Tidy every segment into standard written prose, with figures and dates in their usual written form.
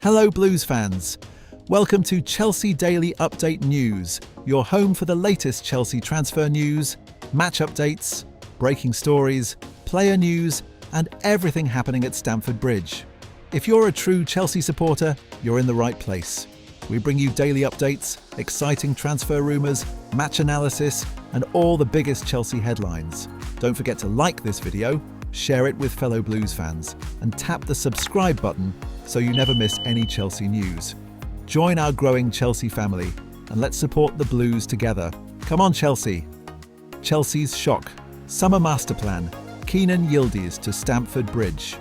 Hello Blues fans! Welcome to Chelsea Daily Update News, your home for the latest Chelsea transfer news, match updates, breaking stories, player news, and everything happening at Stamford Bridge. If you're a true Chelsea supporter, you're in the right place. We bring you daily updates, exciting transfer rumours, match analysis, and all the biggest Chelsea headlines. Don't forget to like this video, share it with fellow Blues fans, and tap the subscribe button so you never miss any Chelsea news. Join our growing Chelsea family and let's support the Blues together. Come on Chelsea! Chelsea's shock. Summer master plan. Kenan Yildiz to Stamford Bridge.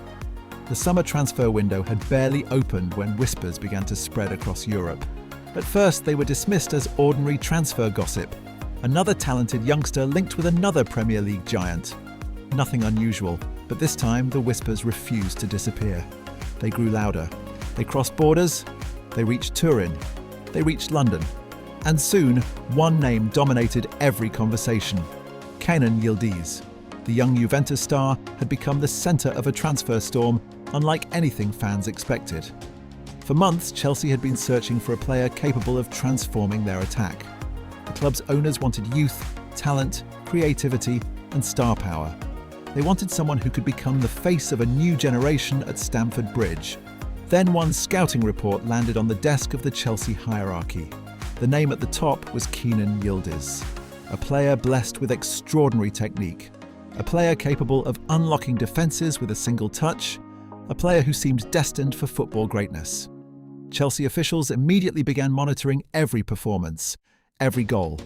The summer transfer window had barely opened when whispers began to spread across Europe. At first they were dismissed as ordinary transfer gossip. Another talented youngster linked with another Premier League giant. Nothing unusual, but this time the whispers refused to disappear. They grew louder. They crossed borders. They reached Turin. They reached London. And soon, one name dominated every conversation. Kenan Yildiz. The young Juventus star had become the centre of a transfer storm unlike anything fans expected. For months, Chelsea had been searching for a player capable of transforming their attack. The club's owners wanted youth, talent, creativity, and star power. They wanted someone who could become the face of a new generation at Stamford Bridge. Then one scouting report landed on the desk of the Chelsea hierarchy. The name at the top was Kenan Yildiz, a player blessed with extraordinary technique, a player capable of unlocking defences with a single touch, a player who seemed destined for football greatness. Chelsea officials immediately began monitoring every performance, every goal,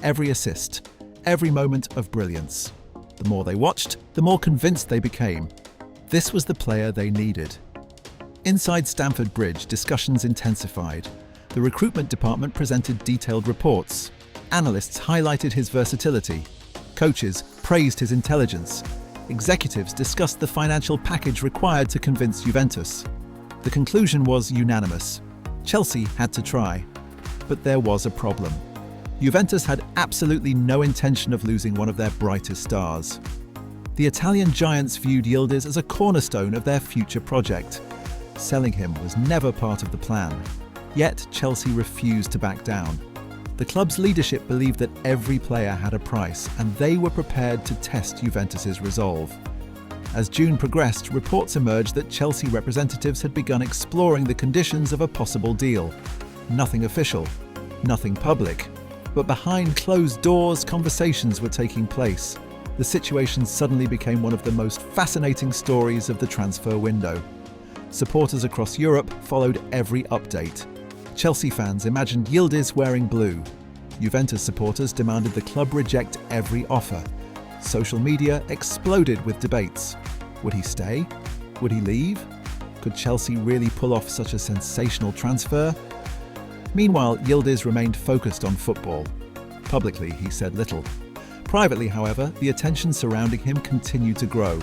every assist, every moment of brilliance. The more they watched, the more convinced they became. This was the player they needed. Inside Stamford Bridge, discussions intensified. The recruitment department presented detailed reports. Analysts highlighted his versatility. Coaches praised his intelligence. Executives discussed the financial package required to convince Juventus. The conclusion was unanimous. Chelsea had to try. But there was a problem. Juventus had absolutely no intention of losing one of their brightest stars. The Italian giants viewed Yildiz as a cornerstone of their future project. Selling him was never part of the plan. Yet Chelsea refused to back down. The club's leadership believed that every player had a price, and they were prepared to test Juventus's resolve. As June progressed, reports emerged that Chelsea representatives had begun exploring the conditions of a possible deal. Nothing official, nothing public. But behind closed doors, conversations were taking place. The situation suddenly became one of the most fascinating stories of the transfer window. Supporters across Europe followed every update. Chelsea fans imagined Yildiz wearing blue. Juventus supporters demanded the club reject every offer. Social media exploded with debates. Would he stay? Would he leave? Could Chelsea really pull off such a sensational transfer? Meanwhile, Yildiz remained focused on football. Publicly, he said little. Privately, however, the attention surrounding him continued to grow.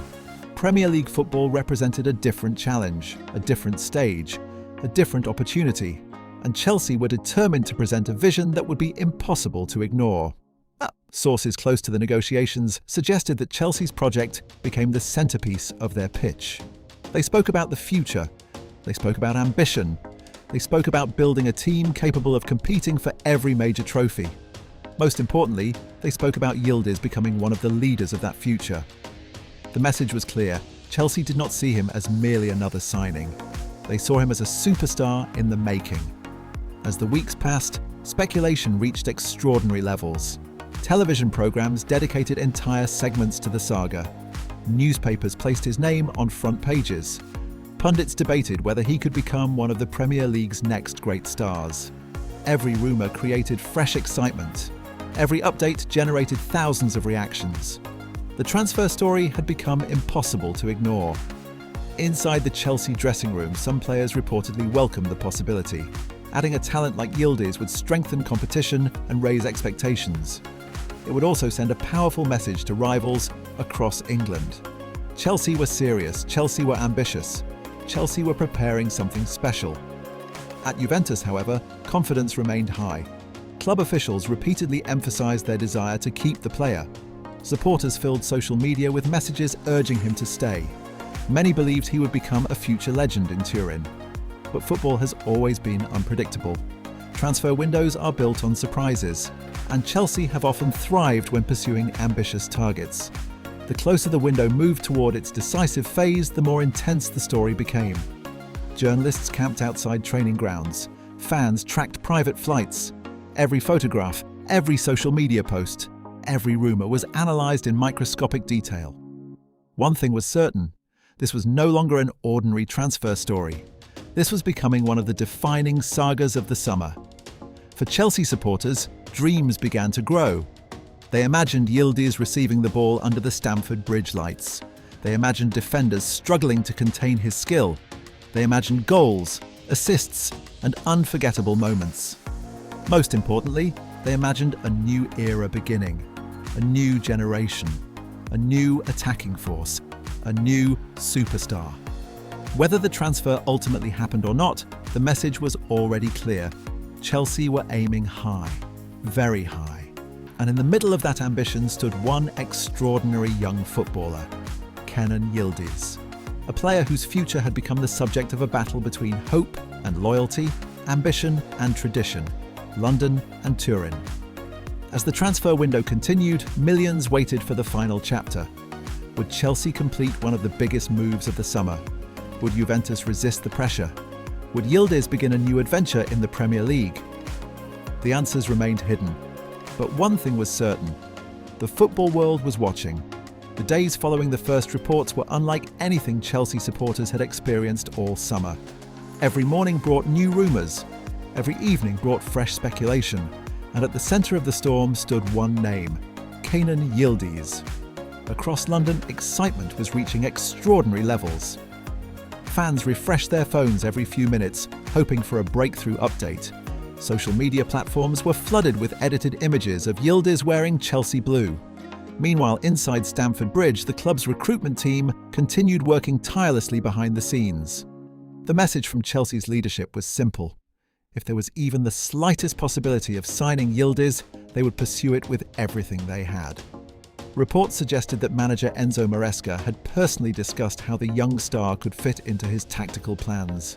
Premier League football represented a different challenge, a different stage, a different opportunity, and Chelsea were determined to present a vision that would be impossible to ignore. Sources close to the negotiations suggested that Chelsea's project became the centerpiece of their pitch. They spoke about the future. They spoke about ambition. They spoke about building a team capable of competing for every major trophy. Most importantly, they spoke about Yildiz becoming one of the leaders of that future. The message was clear. Chelsea did not see him as merely another signing. They saw him as a superstar in the making. As the weeks passed, speculation reached extraordinary levels. Television programs dedicated entire segments to the saga. Newspapers placed his name on front pages. Pundits debated whether he could become one of the Premier League's next great stars. Every rumour created fresh excitement. Every update generated thousands of reactions. The transfer story had become impossible to ignore. Inside the Chelsea dressing room, some players reportedly welcomed the possibility. Adding a talent like Yildiz would strengthen competition and raise expectations. It would also send a powerful message to rivals across England. Chelsea were serious, Chelsea were ambitious. Chelsea were preparing something special. At Juventus, however, confidence remained high. Club officials repeatedly emphasized their desire to keep the player. Supporters filled social media with messages urging him to stay. Many believed he would become a future legend in Turin. but football has always been unpredictable. Transfer windows are built on surprises, and Chelsea have often thrived when pursuing ambitious targets. The closer the window moved toward its decisive phase, the more intense the story became. Journalists camped outside training grounds. Fans tracked private flights. Every photograph, every social media post, every rumour was analysed in microscopic detail. One thing was certain: this was no longer an ordinary transfer story. This was becoming one of the defining sagas of the summer. For Chelsea supporters, dreams began to grow. They imagined Yildiz receiving the ball under the Stamford Bridge lights. They imagined defenders struggling to contain his skill. They imagined goals, assists, and unforgettable moments. Most importantly, they imagined a new era beginning, a new generation, a new attacking force, a new superstar. Whether the transfer ultimately happened or not, the message was already clear. Chelsea were aiming high, very high. And in the middle of that ambition stood one extraordinary young footballer, Kenan Yildiz, a player whose future had become the subject of a battle between hope and loyalty, ambition and tradition, London and Turin. As the transfer window continued, millions waited for the final chapter. Would Chelsea complete one of the biggest moves of the summer? Would Juventus resist the pressure? Would Yildiz begin a new adventure in the Premier League? The answers remained hidden. But one thing was certain: the football world was watching. The days following the first reports were unlike anything Chelsea supporters had experienced all summer. Every morning brought new rumours. Every evening brought fresh speculation. And at the centre of the storm stood one name: Kenan Yildiz. Across London, excitement was reaching extraordinary levels. Fans refreshed their phones every few minutes, hoping for a breakthrough update. Social media platforms were flooded with edited images of Yildiz wearing Chelsea blue. Meanwhile, inside Stamford Bridge, the club's recruitment team continued working tirelessly behind the scenes. The message from Chelsea's leadership was simple: if there was even the slightest possibility of signing Yildiz, they would pursue it with everything they had. Reports suggested that manager Enzo Fernandez had personally discussed how the young star could fit into his tactical plans.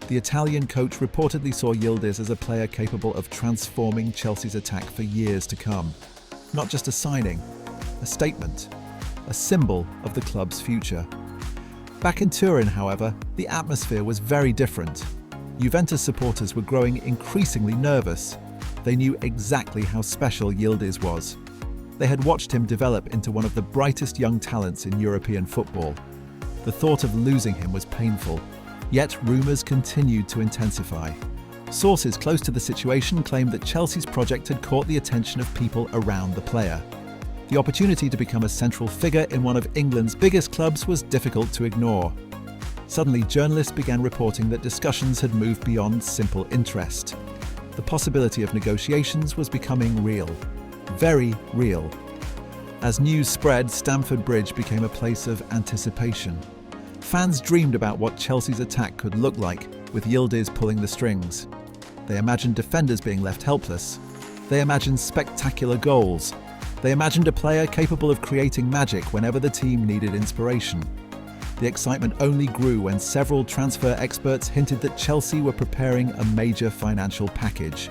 The Italian coach reportedly saw Yildiz as a player capable of transforming Chelsea's attack for years to come. Not just a signing, a statement, a symbol of the club's future. Back in Turin, however, the atmosphere was very different. Juventus supporters were growing increasingly nervous. They knew exactly how special Yildiz was. They had watched him develop into one of the brightest young talents in European football. The thought of losing him was painful, yet rumours continued to intensify. Sources close to the situation claimed that Chelsea's project had caught the attention of people around the player. The opportunity to become a central figure in one of England's biggest clubs was difficult to ignore. Suddenly, journalists began reporting that discussions had moved beyond simple interest. The possibility of negotiations was becoming real. Very real. As news spread, Stamford Bridge became a place of anticipation. Fans dreamed about what Chelsea's attack could look like, with Yildiz pulling the strings. They imagined defenders being left helpless. They imagined spectacular goals. They imagined a player capable of creating magic whenever the team needed inspiration. The excitement only grew when several transfer experts hinted that Chelsea were preparing a major financial package.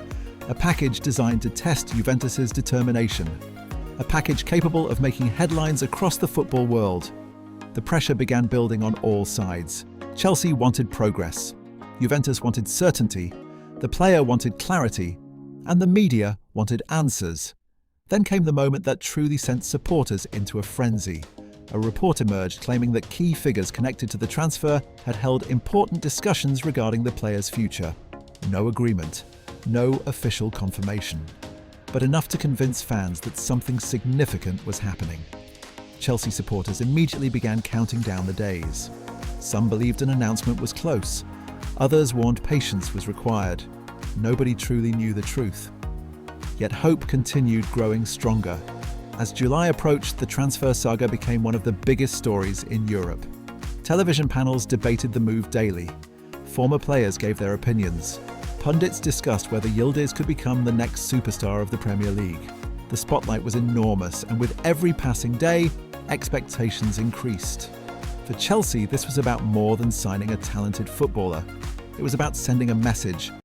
A package designed to test Juventus's determination. A package capable of making headlines across the football world. The pressure began building on all sides. Chelsea wanted progress. Juventus wanted certainty. The player wanted clarity. And the media wanted answers. Then came the moment that truly sent supporters into a frenzy. A report emerged claiming that key figures connected to the transfer had held important discussions regarding the player's future. No agreement. No official confirmation, but enough to convince fans that something significant was happening. Chelsea supporters immediately began counting down the days. Some believed an announcement was close. Others warned patience was required. Nobody truly knew the truth. Yet hope continued growing stronger. As July approached, the transfer saga became one of the biggest stories in Europe. Television panels debated the move daily. Former players gave their opinions. Pundits discussed whether Yildiz could become the next superstar of the Premier League. The spotlight was enormous, and with every passing day, expectations increased. For Chelsea, this was about more than signing a talented footballer. It was about sending a message,